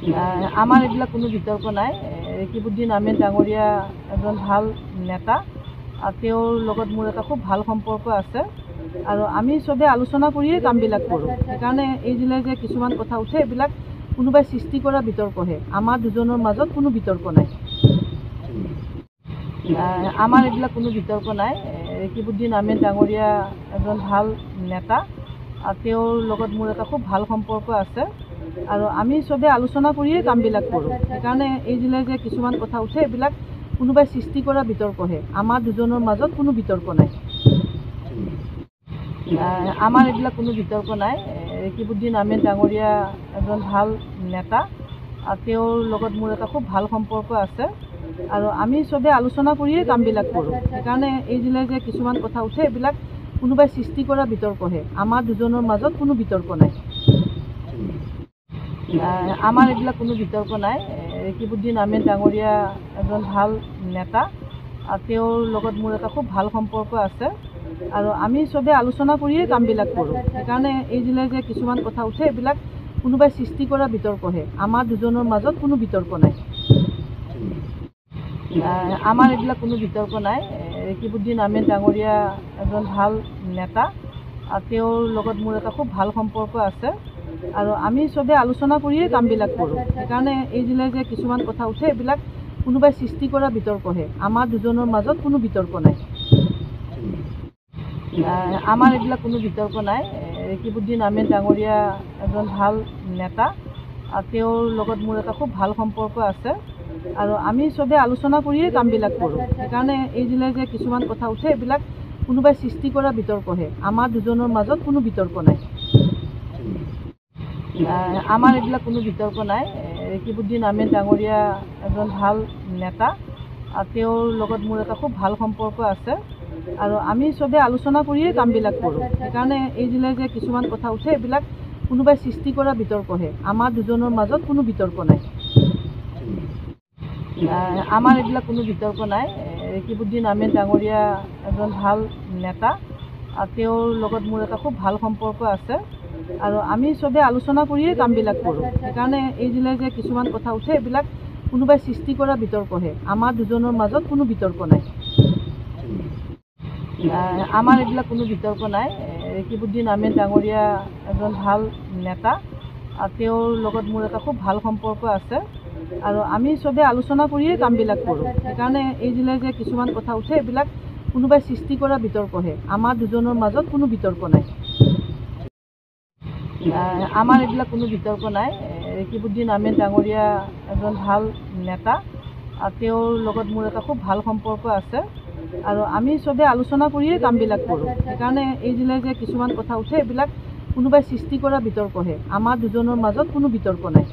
আমাৰ এইবিলাক কোনো বিতৰ্ক নাই। ৰেকিবুদ্দিন আহমেদ ডাঙৰীয়া এজন ভাল নেতা। তেওঁৰ লগত মোৰ এটা খুব ভাল সম্পৰ্ক আছে আৰু আমি চবে আলোচনা কৰিয়ে কামবিলাক কৰোঁ। সেইকাৰণে এই জিলে যে কিছুমান কথা উঠে এইবিলাক কোনোবাই সৃষ্টি কৰা বিতৰ্কহে। আমাৰ দুজনৰ মাজত কোনো বিতৰ্ক নাই। আমাৰ এইবিলাক কোনো বিতৰ্ক নাই। ৰেকিবুদ্দিন আহমেদ ডাঙৰীয়া এজন ভাল নেতা। তেওঁৰ লগত মোৰ এটা খুব ভাল সম্পৰ্ক আছে আৰু আমি চবে আলোচনা কৰিয়ে কামবিলাক কৰোঁ। সেইকাৰণে এই জিলে যে কিছুমান কথা উঠে এইবিলাক কোনোবাই সৃষ্টি কৰা বিতৰ্কহে। আমাৰ দুজনৰ মাজত কোনো বিতৰ্ক নাই। আমাৰ এইবিলাক কোনো বিতৰ্ক নাই। ৰেকিবুদ্দিন আহমেদ ডাঙৰীয়া এজন ভাল নেতা। তেওঁৰ লগত মোৰ এটা খুব ভাল সম্পৰ্ক আছে আৰু আমি চবে আলোচনা কৰিয়ে কামবিলাক কৰোঁ। সেইকাৰণে এই জিলে যে কিছুমান কথা উঠে এইবিলাক কোনোবাই সৃষ্টি কৰা বিতৰ্কহে। আমাৰ দুজনৰ মাজত কোনো বিতৰ্ক নাই। আমাৰ এইবিলাক কোনো বিতৰ্ক নাই। ৰেকিবুদ্দিন আহমেদ ডাঙৰীয়া এজন ভাল নেতা। তেওঁৰ লগত মোৰ এটা খুব ভাল সম্পৰ্ক আছে আৰু আমি চবে আলোচনা কৰিয়ে কামবিলাক কৰোঁ। সেইকাৰণে এই জিলে যে কিছুমান কথা উঠে এইবিলাক কোনোবাই সৃষ্টি কৰা বিতৰ্কহে। আমাৰ দুজনৰ মাজত কোনো বিতৰ্ক নাই। আমাৰ এইবিলাক কোনো বিতৰ্ক নাই। ৰেকিবুদ্দিন আহমেদ ডাঙৰীয়া এজন ভাল নেতা। তেওঁৰ লগত মোৰ এটা খুব ভাল সম্পৰ্ক আছে আৰু আমি চবে আলোচনা কৰিয়ে কামবিলাক কৰোঁ। সেইকাৰণে এই জিলে যে কিছুমান কথা উঠে এইবিলাক কোনোবাই সৃষ্টি কৰা বিতৰ্কহে। আমাৰ দুজনৰ মাজত কোনো বিতৰ্ক নাই। আমাৰ এইবিলাক কোনো বিতৰ্ক নাই। ৰেকিবুদ্দিন আহমেদ ডাঙৰীয়া এজন ভাল নেতা। তেওঁৰ লগত মোৰ এটা খুব ভাল সম্পৰ্ক আছে আৰু আমি চবে আলোচনা কৰিয়ে কামবিলাক কৰোঁ। সেইকাৰণে এই জিলে যে কিছুমান কথা উঠে এইবিলাক কোনোবাই সৃষ্টি কৰা বিতৰ্কহে। আমাৰ দুজনৰ মাজত কোনো বিতৰ্ক নাই। আমাৰ এইবিলাক কোনো বিতৰ্ক নাই। ৰেকিবুদ্দিন আহমেদ ডাঙৰীয়া এজন ভাল নেতা। তেওঁৰ লগত মোৰ এটা খুব ভাল সম্পৰ্ক আছে আৰু আমি চবে আলোচনা কৰিয়ে কামবিলাক কৰোঁ। সেইকাৰণে এই জিলে যে কিছুমান কথা উঠে এইবিলাক কোনোবাই সৃষ্টি কৰা বিতৰ্কহে। আমাৰ দুজনৰ মাজত কোনো বিতৰ্ক নাই। আমাৰ এইবিলাক কোনো বিতৰ্ক নাই। ৰেকিবুদ্দিন আহমেদ ডাঙৰীয়া এজন ভাল নেতা। তেওঁৰ লগত মোৰ এটা খুব ভাল সম্পৰ্ক আছে আৰু আমি চবে আলোচনা কৰিয়ে কামবিলাক কৰোঁ। সেইকাৰণে এই জিলে যে কিছুমান কথা উঠে এইবিলাক কোনোবাই সৃষ্টি কৰা বিতৰ্কহে। আমাৰ দুজনৰ মাজত কোনো বিতৰ্ক নাই। আমাৰ এইবিলাক কোনো বিতৰ্ক নাই। ৰেকিবুদ্দিন আহমেদ ডাঙৰীয়া এজন ভাল নেতা। তেওঁৰ লগত মোৰ এটা খুব ভাল সম্পৰ্ক আছে আৰু আমি চবে আলোচনা কৰিয়ে কামবিলাক কৰোঁ। সেইকাৰণে এই জিলে যে কিছুমান কথা উঠে এইবিলাক কোনোবাই সৃষ্টি কৰা বিতৰ্কহে। আমাৰ দুজনৰ মাজত কোনো বিতৰ্ক নাই। আমাৰ এইবিলাক কোনো বিতৰ্ক নাই। ৰেকিবুদ্দিন আহমেদ ডাঙৰীয়া এজন ভাল নেতা। তেওঁৰ লগত মোৰ এটা খুব ভাল সম্পৰ্ক আছে আৰু আমি চবে আলোচনা কৰিয়ে কামবিলাক কৰোঁ। সেইকাৰণে এই জিলে যে কিছুমান কথা উঠে এইবিলাক কোনোবাই সৃষ্টি কৰা বিতৰ্কহে। আমাৰ দুজনৰ মাজত কোনো বিতৰ্ক নাই।